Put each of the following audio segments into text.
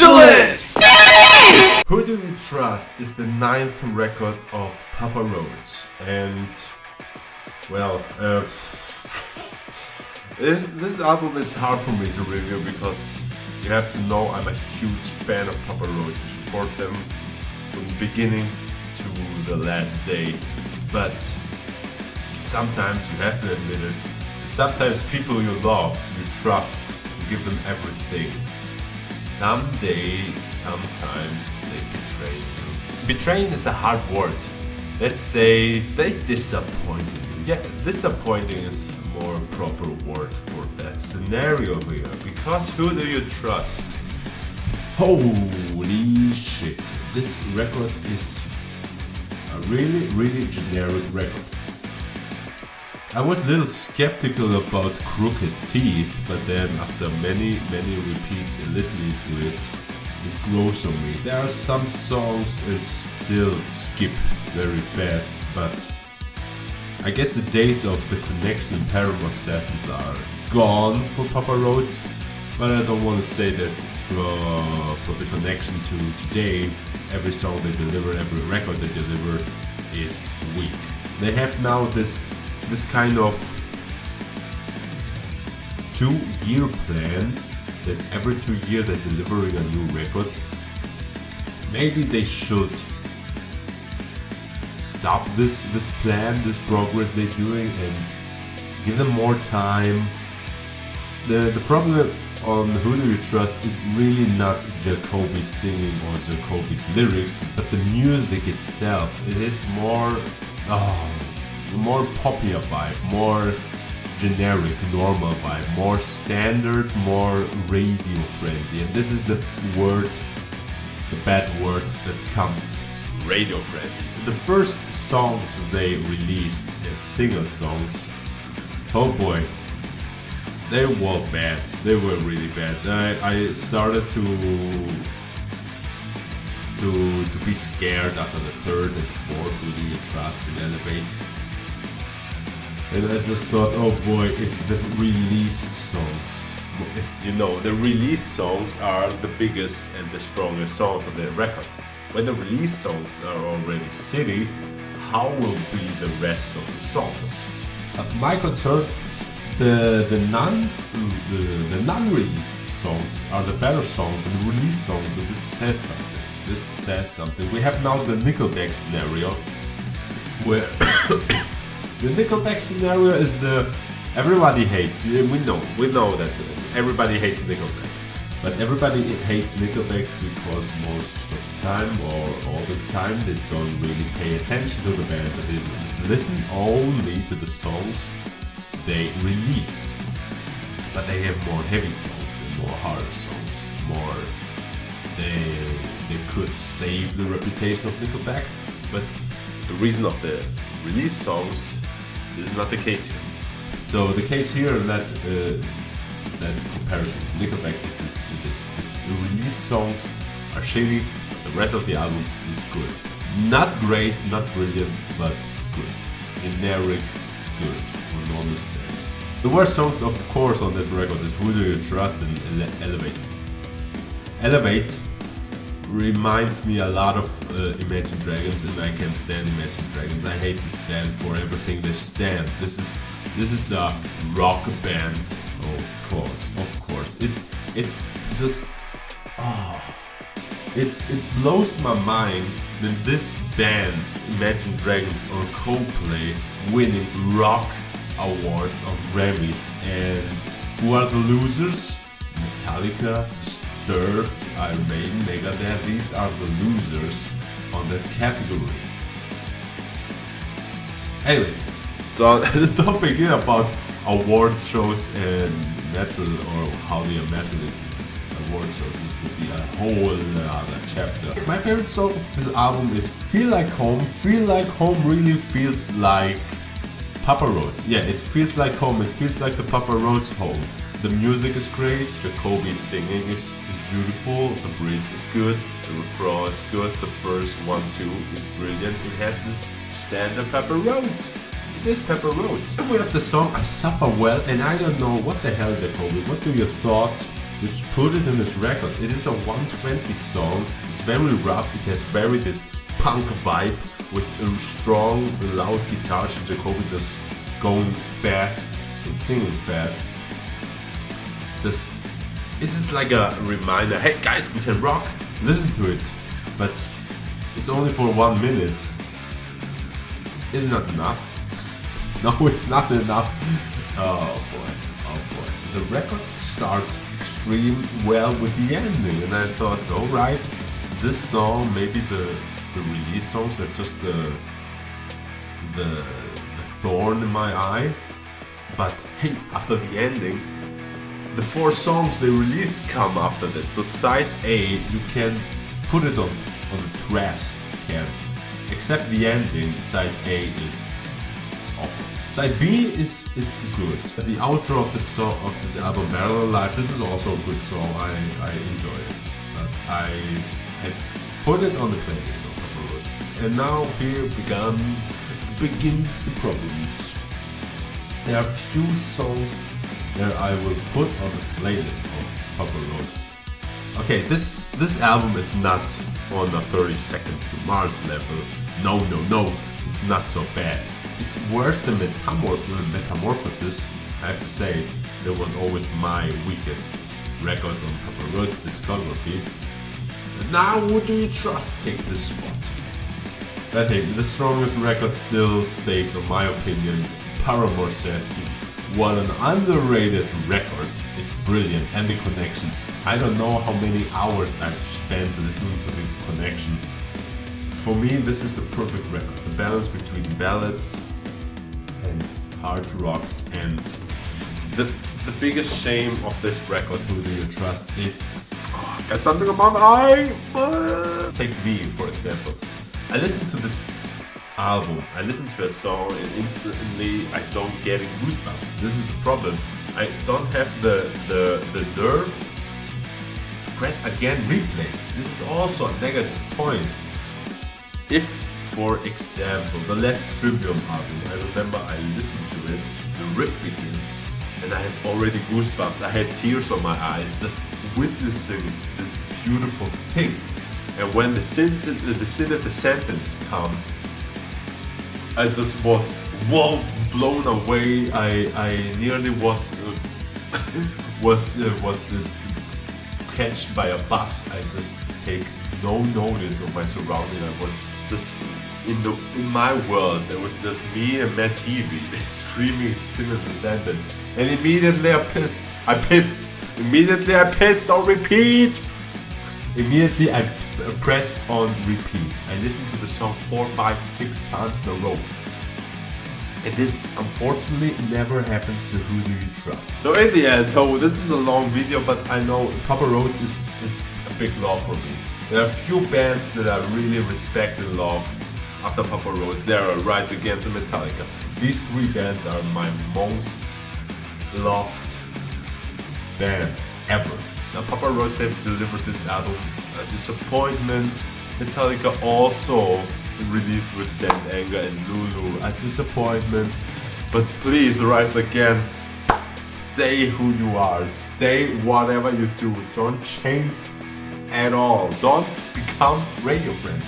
Excellent! Who Do You Trust is the 9th record of Papa Roach, and well, this album is hard for me to review because you have to know I'm a huge fan of Papa Roach and support them from the beginning to the last day, but sometimes you have to admit it, sometimes people you love, you trust, you give them everything. Someday, sometimes they betray you. Betraying is a hard word. Let's say they disappointed you. Yeah, disappointing is a more proper word for that scenario here. Because who do you trust? Holy shit. This record is a really generic record. I was a little skeptical about Crooked Teeth, but then after many repeats and listening to it, it grows on me. There are some songs I still skip very fast, but I guess the days of the Connection and Paramore sessions are gone for Papa Roach, but I don't want to say that for the Connection to today, every song they deliver, every record they deliver is weak. They have now this kind of 2-year plan that every 2 years they're delivering a new record. Maybe they should stop this plan, this progress they're doing, and give them more time. The problem on Who Do You Trust is really not Jacoby's singing or Jacoby's lyrics, but the music itself. It is more poppier vibe, more generic, normal vibe, more standard, more radio friendly. And this is the bad word that comes, radio friendly. The first songs they released as single songs, oh boy, they were bad. They were really bad. I started to be scared after the third and fourth Who Do You Trust and Elevate. And I just thought, oh boy, if the release songs, the release songs are the biggest and the strongest songs on the record. When the release songs are already shitty, how will be the rest of the songs? Of my concern, the non-released songs are the better songs than the release songs, and this says something. We have now the Nickelback scenario, where the Nickelback scenario is everybody hates. We know that everybody hates Nickelback, but everybody hates Nickelback because most of the time or all the time they don't really pay attention to the band. They just listen only to the songs they released. But they have more heavy songs and more harder songs. They could save the reputation of Nickelback, but the reason of the release songs is not the case here. So the case here, that comparison, Nickelback is this release songs are shitty, but the rest of the album is good. Not great, not brilliant, but good. Generic, good, on normal standards. The worst songs, of course, on this record is Who Do You Trust and Elevate. Elevate reminds me a lot of Imagine Dragons, and I can't stand Imagine Dragons. I hate this band for everything they stand. This is a rock band. Of course. It's just it blows my mind that this band, Imagine Dragons or Coldplay, winning rock awards on Grammys, and who are the losers? Metallica, Disturbed, Iron Maiden, Megadeth. These are the losers on that category. Anyways, don't begin about award shows and metal, or how the metal is award shows. This would be a whole other chapter. My favorite song of this album is Feel Like Home. Feel Like Home really feels like Papa Roach. Yeah, it feels like home. It feels like the Papa Roach home. The music is great, Jacoby's singing is beautiful, the bridge is good, the refrain is good, the first 1-2 is brilliant. It has this standard Papa Roach. It is Papa Roach. The word of the song, I Suffer Well, and I don't know what the hell, Jacoby, what do you thought which put it in this record. It is a 120 song. It's very rough. It has very this punk vibe with a strong, loud guitars and Jacoby just going fast and singing fast. Just, it is like a reminder, hey guys, we can rock, listen to it. But it's only for 1 minute. Isn't that enough? No, it's not enough. Oh boy. The record starts extreme well with the ending, and I thought, alright, this song, maybe the release songs are just the thorn in my eye. But hey, after the ending, the 4 songs they release come after that. So side A, you can put it on the trash can. Except the ending, side A is awful. Side B is good. The outro of this album, Parallel Life, this is also a good song. I enjoy it. But I had put it on the playlist of Papa Roach. And now here begins the problems. There are few songs that I will put on the playlist of Papa Roach. Okay, this album is not on the 30 Seconds to Mars level. No, it's not so bad. It's worse than Metamorphosis. I have to say, that was always my weakest record on Papa Roach's discography. And now, who do you trust take this spot? I think the strongest record still stays, in my opinion, Paramore Says. What an underrated record. It's brilliant, and The Connection. I don't know how many hours I've spent listening to The Connection. For me, this is the perfect record. The balance between ballads and hard rocks. And the biggest shame of this record, Who Do You Trust, is got something on my eye. Take me, for example. I listen to this album, I listen to a song, and instantly I don't get goosebumps. This is the problem. I don't have the nerve to press again replay. This is also a negative point. If, for example, the last Trivium album, I remember I listened to it, the riff begins, and I have already goosebumps. I had tears on my eyes just witnessing this beautiful thing. And when the synth and the sentence come, I just was blown away. I nearly was catched by a bus. I just take no notice of my surrounding. I was just in my world. There was just me and Matt Heavy screaming in the sentence, and immediately I pissed. Immediately I pissed on repeat. Immediately I pressed on repeat. I listened to the song 4, 5, 6 times in a row. And this unfortunately never happens to Who Do You Trust. So in the end, this is a long video, but I know Papa Roach is a big love for me. There are a few bands that I really respect and love after Papa Roach. There are Rise Against and Metallica. These 3 bands are my most loved bands ever. Now Papa Roach have delivered this album a disappointment. Metallica also released with Saint Anger and Lulu a disappointment. But please, Rise Against, stay who you are. Stay whatever you do. Don't change at all. Don't become radio friendly.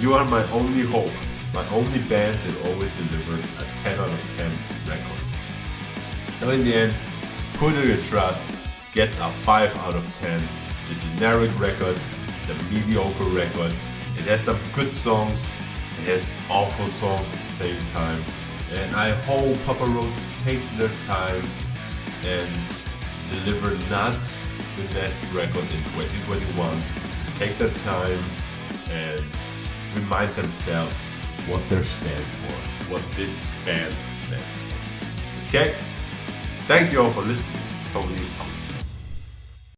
You are my only hope. My only band that always delivered a 10 out of 10 record. So in the end, Who Do You Trust gets a 5 out of 10. It's a generic record. It's a mediocre record. It has some good songs. It has awful songs at the same time. And I hope Papa Roach takes their time and deliver not the next record in 2021. Take their time and remind themselves what they stand for, what this band stands for. Okay? Thank you all for listening. Tony out.